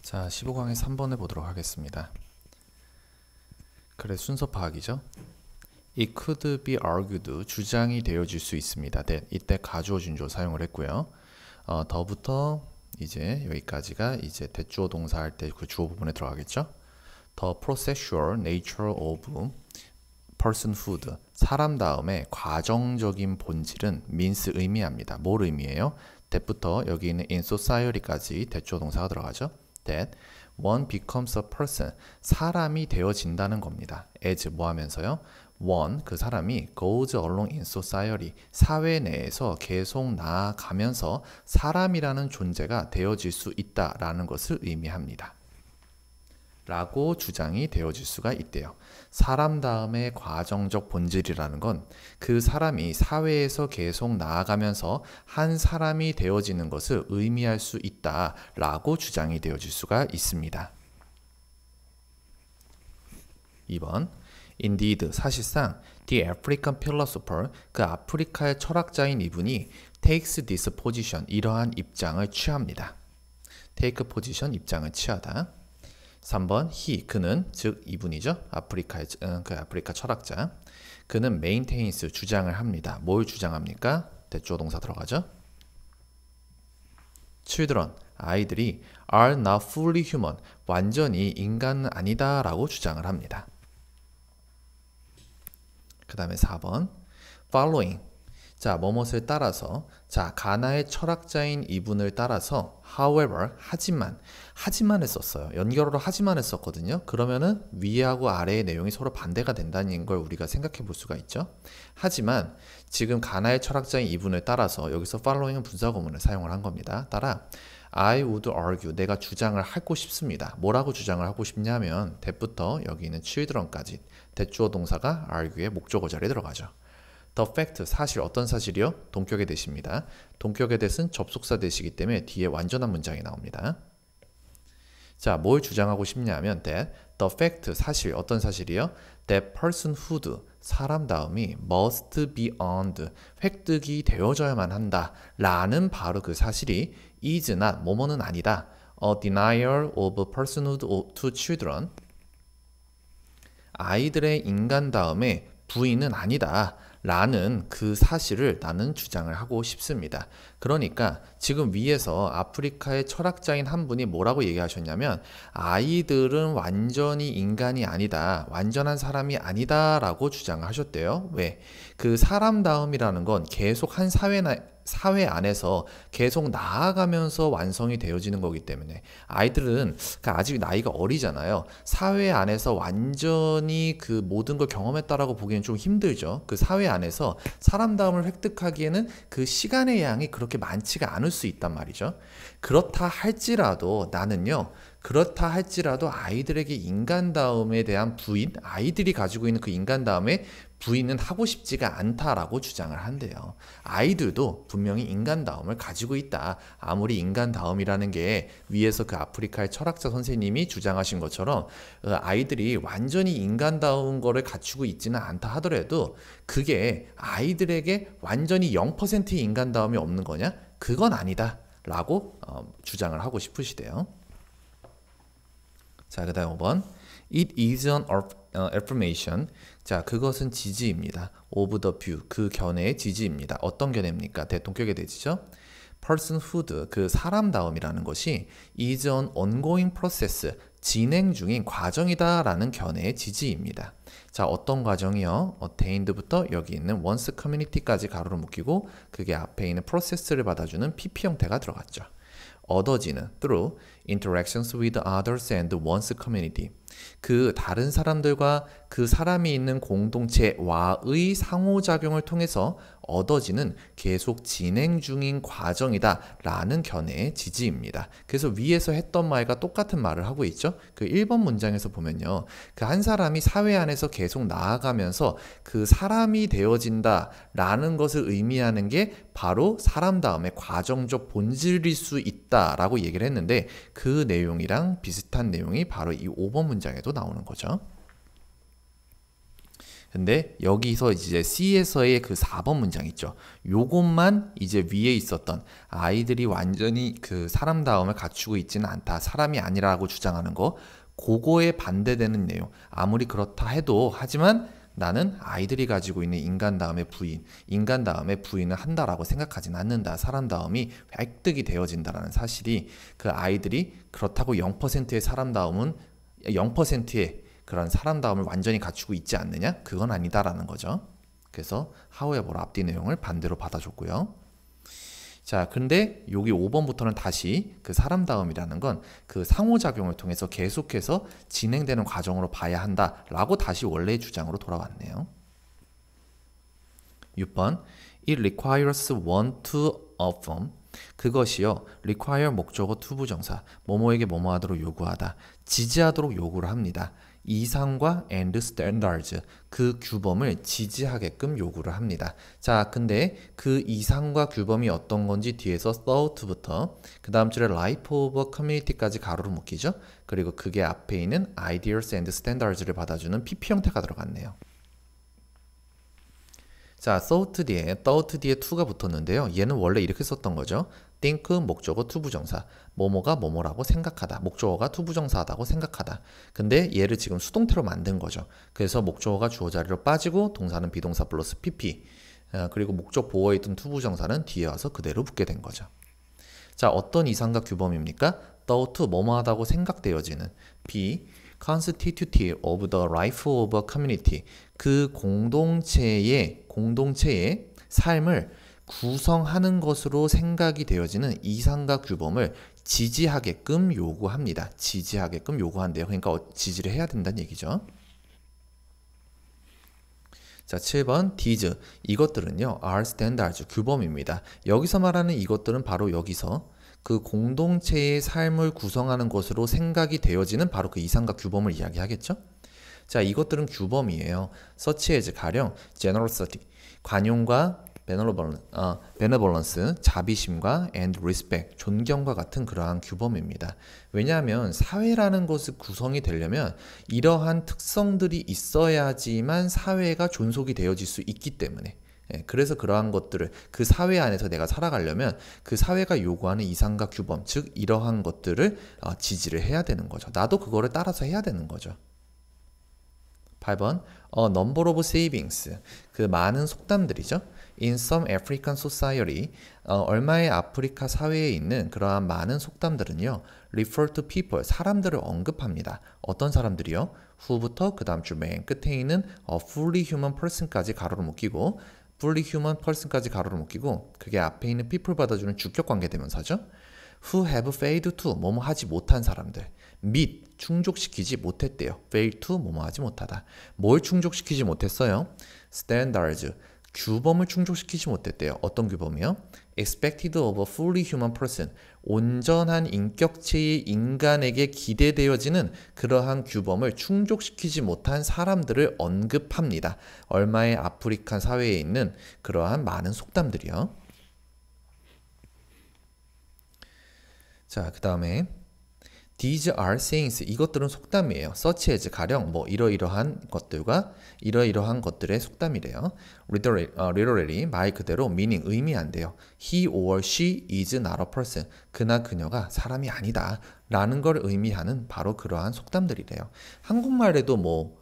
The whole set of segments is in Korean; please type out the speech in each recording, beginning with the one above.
자, 15강의 3번을 보도록 하겠습니다. 그래, 순서 파악이죠. It could be argued, 주장이 되어질 수 있습니다. that, 이때 가주어 준주어 사용을 했고요. 더부터 이제 여기까지가 이제 대주어 동사 할 때 그 주어 부분에 들어가겠죠. The processual nature of personhood, 사람 다음에 과정적인 본질은 means 의미합니다. 뭘 의미해요? that부터 여기 있는 in society까지 대주어 동사가 들어가죠. that one becomes a person, 사람이 되어진다는 겁니다. as 뭐 하면서요? one, 그 사람이 goes along in society, 사회 내에서 계속 나아가면서 사람이라는 존재가 되어질 수 있다라는 것을 의미합니다. 라고 주장이 되어질 수가 있대요. 사람 다음에 과정적 본질이라는 건 그 사람이 사회에서 계속 나아가면서 한 사람이 되어지는 것을 의미할 수 있다라고 주장이 되어질 수가 있습니다. 2번 Indeed, 사실상 the African philosopher, 그 아프리카의 철학자인 이분이 takes this position, 이러한 입장을 취합니다. take position, 입장을 취하다. 3번 he, 그는, 즉 이분이죠. 그 아프리카 철학자. 그는 maintains, 주장을 합니다. 뭘 주장합니까? 대주어 동사 들어가죠. children, 아이들이 are not fully human, 완전히 인간은 아니다 라고 주장을 합니다. 그 다음에 4번 following, 자, 뭐뭇을 따라서, 자, 가나의 철학자인 이분을 따라서 however, 하지만을 썼어요. 연결어로 하지만을 썼거든요. 그러면은 위하고 아래의 내용이 서로 반대가 된다는 걸 우리가 생각해 볼 수가 있죠. 하지만 지금 가나의 철학자인 이분을 따라서 여기서 following은 분사구문을 사용을 한 겁니다. 따라 I would argue, 내가 주장을 하고 싶습니다. 뭐라고 주장을 하고 싶냐면 that부터 여기 있는 children까지 대주어 동사가 argue의 목적어 자리에 들어가죠. The fact, 사실, 어떤 사실이요? 동격의 대시입니다. 동격의 대시는 접속사 대시이기 때문에 뒤에 완전한 문장이 나옵니다. 자, 뭘 주장하고 싶냐면 that the fact, 사실, 어떤 사실이요? that personhood, 사람 다음이 must be earned, 획득이 되어져야만 한다 라는 바로 그 사실이 is not, 뭐뭐는 아니다. A denial of personhood to children, 아이들의 인간 다음에 부인은 아니다 라는 그 사실을 나는 주장을 하고 싶습니다. 그러니까 지금 위에서 아프리카의 철학자인 한 분이 뭐라고 얘기하셨냐면 아이들은 완전히 인간이 아니다, 완전한 사람이 아니다 라고 주장을 하셨대요. 왜? 그 사람다움이라는 건 계속 한 사회 안에서 계속 나아가면서 완성이 되어지는 거기 때문에 아이들은 아직 나이가 어리잖아요. 사회 안에서 완전히 그 모든 걸 경험했다라고 보기에는 좀 힘들죠. 그 사회 안에서 사람다움을 획득하기에는 그 시간의 양이 그렇게 많지가 않을 수 있단 말이죠. 그렇다 할지라도 아이들에게 인간다움에 대한 부인, 아이들이 가지고 있는 그 인간다움에 부인은 하고 싶지가 않다라고 주장을 한대요. 아이들도 분명히 인간다움을 가지고 있다. 아무리 인간다움이라는 게 위에서 그 아프리카의 철학자 선생님이 주장하신 것처럼 아이들이 완전히 인간다운 거를 갖추고 있지는 않다 하더라도 그게 아이들에게 완전히 0%의 인간다움이 없는 거냐? 그건 아니다 라고 주장을 하고 싶으시대요. 자, 그 다음 5번 It is an affirmation. 자, 그것은 지지입니다. of the view, 그 견해의 지지입니다. 어떤 견해입니까? 대동격의 대지죠. personhood, 그 사람다움이라는 것이 is an ongoing process, 진행 중인 과정이다라는 견해의 지지입니다. 자, 어떤 과정이요? attained부터 여기 있는 once community까지 가로로 묶이고 그게 앞에 있는 process를 받아주는 PP 형태가 들어갔죠. 얻어지는 through interactions with others and one's community, 그 다른 사람들과 그 사람이 있는 공동체와의 상호작용을 통해서 얻어지는 계속 진행 중인 과정이다 라는 견해의 지지입니다. 그래서 위에서 했던 말과 똑같은 말을 하고 있죠. 그 1번 문장에서 보면요, 그 한 사람이 사회 안에서 계속 나아가면서 그 사람이 되어진다 라는 것을 의미하는 게 바로 사람 다음에 과정적 본질일 수 있다 라고 얘기를 했는데 그 내용이랑 비슷한 내용이 바로 이 5번 문장에도 나오는 거죠. 근데 여기서 이제 C에서의 그 4번 문장 있죠. 요것만 이제 위에 있었던 아이들이 완전히 그 사람다움을 갖추고 있지는 않다. 사람이 아니라고 주장하는 거. 그거에 반대되는 내용. 아무리 그렇다 해도 하지만 나는 아이들이 가지고 있는 인간다움의 부인, 인간다움의 부인을 한다라고 생각하진 않는다. 사람다움이 획득이 되어진다라는 사실이 그 아이들이 그렇다고 0%의 사람다움은 0%의 그런 사람다움을 완전히 갖추고 있지 않느냐? 그건 아니다라는 거죠. 그래서 however 앞뒤 내용을 반대로 받아줬고요. 자, 근데 여기 5번부터는 다시 그 사람다움이라는 건 그 상호작용을 통해서 계속해서 진행되는 과정으로 봐야 한다라고 다시 원래의 주장으로 돌아왔네요. 6번 It requires one to affirm 그것이요 require 목적어 투부정사 뭐뭐에게 뭐뭐 하도록 요구하다 지지하도록 요구를 합니다. 이상과 and standards 그 규범을 지지하게끔 요구를 합니다. 자, 근데 그 이상과 규범이 어떤 건지 뒤에서 thought부터 그 다음 줄에 life of a community까지 가로로 묶이죠. 그리고 그게 앞에 있는 ideas and standards를 받아주는 PP 형태가 들어갔네요. 자, thought 뒤에 to가 붙었는데요. 얘는 원래 이렇게 썼던 거죠. think 목적어 투부정사 뭐뭐가 뭐뭐라고 생각하다 목적어가 투부정사하다고 생각하다 근데 얘를 지금 수동태로 만든 거죠. 그래서 목적어가 주어 자리로 빠지고 동사는 비동사 플러스 pp 그리고 목적 보어에 있던 투부정사는 뒤에 와서 그대로 붙게 된 거죠. 자, 어떤 이상과 규범입니까? thought 뭐뭐하다고 생각되어지는 b constitutive of the life of a community 그 공동체의 삶을 구성하는 것으로 생각이 되어지는 이상과 규범을 지지하게끔 요구합니다. 지지하게끔 요구한대요. 그러니까 지지를 해야 된다는 얘기죠. 자, 7번 these 이것들은요 are standards 규범입니다. 여기서 말하는 이것들은 바로 여기서 그 공동체의 삶을 구성하는 것으로 생각이 되어지는 바로 그 이상과 규범을 이야기하겠죠. 자, 이것들은 규범이에요. such as 가령 generosity 관용과 benevolence, 자비심과 and respect, 존경과 같은 그러한 규범입니다. 왜냐하면 사회라는 것이 구성이 되려면 이러한 특성들이 있어야지만 사회가 존속이 되어질 수 있기 때문에 그래서 그러한 것들을 그 사회 안에서 내가 살아가려면 그 사회가 요구하는 이상과 규범, 즉 이러한 것들을 지지를 해야 되는 거죠. 나도 그거를 따라서 해야 되는 거죠. 8번 number of savings 그 많은 속담들이죠. In some African society 얼마의 아프리카 사회에 있는 그러한 많은 속담들은요 refer to people 사람들을 언급합니다. 어떤 사람들이요? who부터 그 다음 줄 맨 끝에 있는 fully human person까지 가로로 묶이고 fully human person까지 가로로 묶이고 그게 앞에 있는 people 받아주는 주격 관계 대명사죠. who have failed to 뭐뭐 하지 못한 사람들 meet 충족시키지 못했대요. fail to 뭐뭐 하지 못하다. 뭘 충족시키지 못했어요? standards 규범을 충족시키지 못했대요. 어떤 규범이요? expected of a fully human person 온전한 인격체의 인간에게 기대되어지는 그러한 규범을 충족시키지 못한 사람들을 언급합니다. 얼마의 아프리칸 사회에 있는 그러한 많은 속담들이요. 자, 그 다음에 These are sayings. 이것들은 속담이에요. such as 가령 뭐 이러이러한 것들과 이러이러한 것들의 속담이래요. literally 말 그대로 meaning 의미한대요. He or she is not a person. 그나 그녀가 사람이 아니다 라는 걸 의미하는 바로 그러한 속담들이래요. 한국말에도 뭐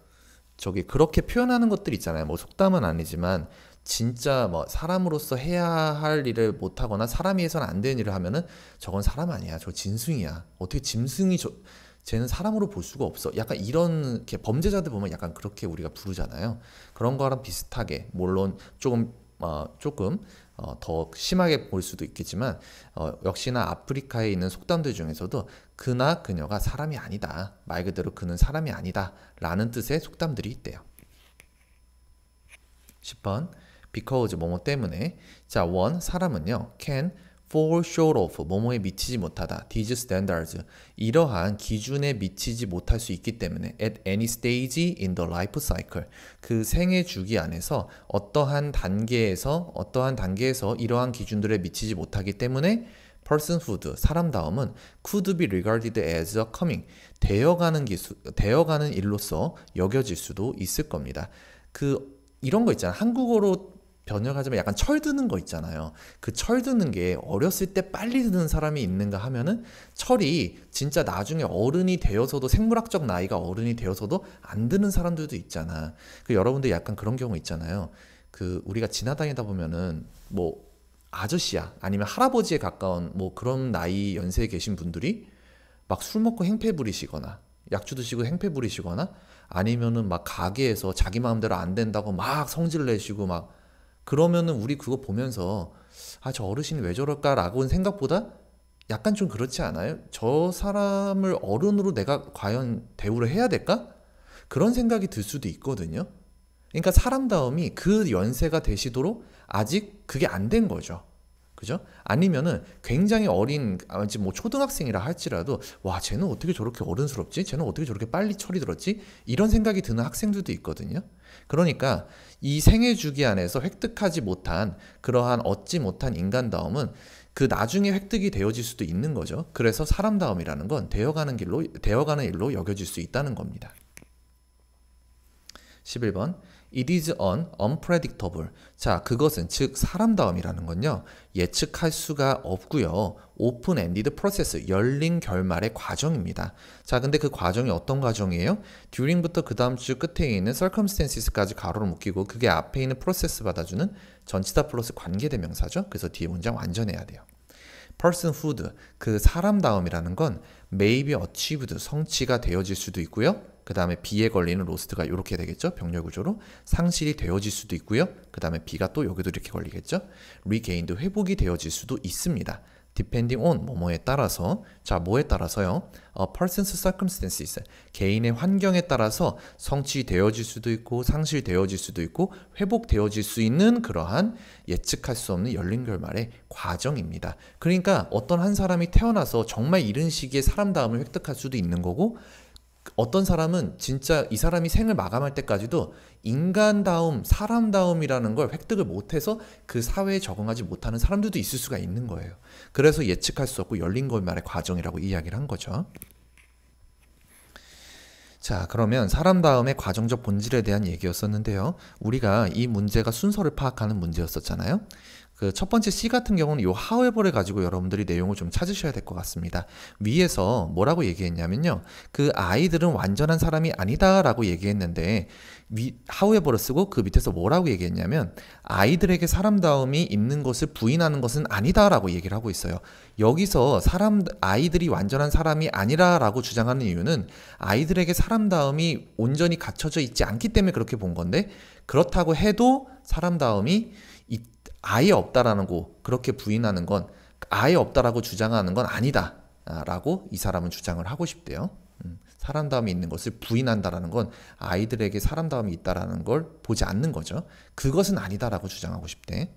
저기 그렇게 표현하는 것들 있잖아요. 뭐 속담은 아니지만 진짜 뭐 사람으로서 해야 할 일을 못하거나 사람이 해서는 안 되는 일을 하면은 저건 사람 아니야. 저 짐승이야. 어떻게 짐승이 쟤는 사람으로 볼 수가 없어. 약간 이런 이렇게 범죄자들 보면 약간 그렇게 우리가 부르잖아요. 그런 거랑 비슷하게 물론 조금 더 심하게 볼 수도 있겠지만 역시나 아프리카에 있는 속담들 중에서도 그나 그녀가 사람이 아니다. 말 그대로 그는 사람이 아니다 라는 뜻의 속담들이 있대요. 10번 because 뭐뭐 때문에 자, one 사람은요 can fall short of 뭐뭐에 미치지 못하다 these standards 이러한 기준에 미치지 못할 수 있기 때문에 at any stage in the life cycle 그 생애 주기 안에서 어떠한 단계에서 이러한 기준들에 미치지 못하기 때문에 personhood 사람다움은 could be regarded as a coming 되어가는 일로서 여겨질 수도 있을 겁니다. 이런 거 있잖아. 한국어로 번역하자면 약간 철드는 거 있잖아요. 그 철드는 게 어렸을 때 빨리 드는 사람이 있는가 하면은 철이 진짜 나중에 어른이 되어서도 생물학적 나이가 어른이 되어서도 안 드는 사람들도 있잖아. 여러분들 약간 그런 경우 있잖아요. 우리가 지나다니다 보면은 뭐 아저씨야 아니면 할아버지에 가까운 뭐 그런 나이 연세에 계신 분들이 막 술 먹고 행패 부리시거나 약주 드시고 행패 부리시거나 아니면은 막 가게에서 자기 마음대로 안 된다고 막 성질 내시고 막 그러면은 우리 그거 보면서 아, 저 어르신이 왜 저럴까라고는 생각보다 약간 좀 그렇지 않아요? 저 사람을 어른으로 내가 과연 대우를 해야 될까? 그런 생각이 들 수도 있거든요. 그러니까 사람다움이 그 연세가 되시도록 아직 그게 안 된 거죠. 그죠? 아니면은 굉장히 어린 뭐 초등학생이라 할지라도 와 쟤는 어떻게 저렇게 어른스럽지? 쟤는 어떻게 저렇게 빨리 철이 들었지? 이런 생각이 드는 학생들도 있거든요. 그러니까 이 생애 주기 안에서 획득하지 못한 그러한 얻지 못한 인간다움은 그 나중에 획득이 되어질 수도 있는 거죠. 그래서 사람다움이라는 건 되어가는 일로 여겨질 수 있다는 겁니다. 11번 It is unpredictable. 자, 그것은 즉 사람다움이라는 건요. 예측할 수가 없고요. open-ended process, 열린 결말의 과정입니다. 자, 근데 그 과정이 어떤 과정이에요? during부터 그 다음 줄 끝에 있는 circumstances까지 가로로 묶이고 그게 앞에 있는 process 받아주는 전치사 플러스 관계대명사죠. 그래서 뒤에 문장 완전해야 돼요. personhood, 그 사람다움이라는 건 may be achieved, 성취가 되어질 수도 있고요. 그 다음에 B에 걸리는 로스트가 이렇게 되겠죠. 병렬 구조로 상실이 되어질 수도 있고요. 그 다음에 B가 또 여기도 이렇게 걸리겠죠. regained, 회복이 되어질 수도 있습니다. depending on, 뭐뭐에 따라서. 자, 뭐에 따라서요? person's circumstances, 개인의 환경에 따라서 성취되어질 수도 있고 상실되어질 수도 있고 회복되어질 수 있는 그러한 예측할 수 없는 열린 결말의 과정입니다. 그러니까 어떤 한 사람이 태어나서 정말 이른 시기에 사람다움을 획득할 수도 있는 거고 어떤 사람은 진짜 이 사람이 생을 마감할 때까지도 인간다움, 사람다움이라는 걸 획득을 못해서 그 사회에 적응하지 못하는 사람들도 있을 수가 있는 거예요. 그래서 예측할 수 없고 열린 결말의 과정이라고 이야기를 한 거죠. 자, 그러면 사람다움의 과정적 본질에 대한 얘기였었는데요. 우리가 이 문제가 순서를 파악하는 문제였었잖아요. 그 첫 번째 C 같은 경우는 이 however를 가지고 여러분들이 내용을 좀 찾으셔야 될 것 같습니다. 위에서 뭐라고 얘기했냐면요. 그 아이들은 완전한 사람이 아니다라고 얘기했는데 however를 쓰고 그 밑에서 뭐라고 얘기했냐면 아이들에게 사람다움이 있는 것을 부인하는 것은 아니다라고 얘기를 하고 있어요. 여기서 아이들이 완전한 사람이 아니라라고 주장하는 이유는 아이들에게 사람다움이 온전히 갖춰져 있지 않기 때문에 그렇게 본 건데 그렇다고 해도 사람다움이 아예 없다라는 거 그렇게 부인하는 건 아예 없다라고 주장하는 건 아니다 라고 이 사람은 주장을 하고 싶대요. 사람다움이 있는 것을 부인한다라는 건 아이들에게 사람다움이 있다라는 걸 보지 않는 거죠. 그것은 아니다라고 주장하고 싶대.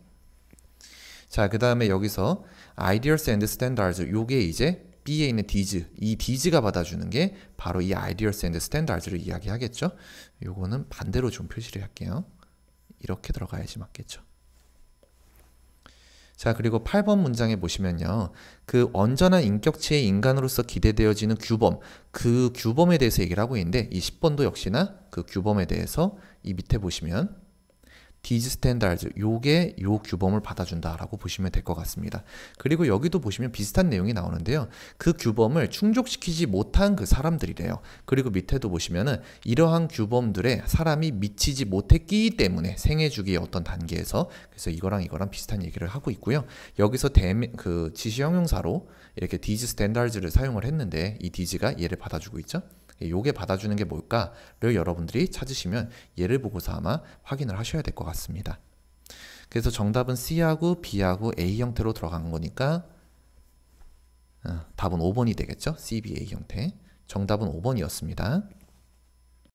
자, 그 다음에 여기서 ideals and standards, 요게 이제 B에 있는 these, 이 these가 받아주는 게 바로 이 ideals and standards를 이야기하겠죠. 요거는 반대로 좀 표시를 할게요. 이렇게 들어가야지 맞겠죠. 자, 그리고 8번 문장에 보시면요. 그 온전한 인격체의 인간으로서 기대되어지는 규범, 그 규범에 대해서 얘기를 하고 있는데 이 10번도 역시나 그 규범에 대해서 이 밑에 보시면 these standards, 요게 요 규범을 받아준다라고 보시면 될 것 같습니다. 그리고 여기도 보시면 비슷한 내용이 나오는데요. 그 규범을 충족시키지 못한 그 사람들이래요. 그리고 밑에도 보시면은 이러한 규범들에 사람이 미치지 못했기 때문에 생애 주기의 어떤 단계에서 그래서 이거랑 비슷한 얘기를 하고 있고요. 여기서 그 지시 형용사로 이렇게 these standards를 사용을 했는데 이 these가 얘를 받아주고 있죠. 요게 받아주는 게 뭘까를 여러분들이 찾으시면 얘를 보고서 아마 확인을 하셔야 될 것 같습니다. 그래서 정답은 C하고 B하고 A 형태로 들어간 거니까 답은 5번이 되겠죠? C, B, A 형태. 정답은 5번이었습니다.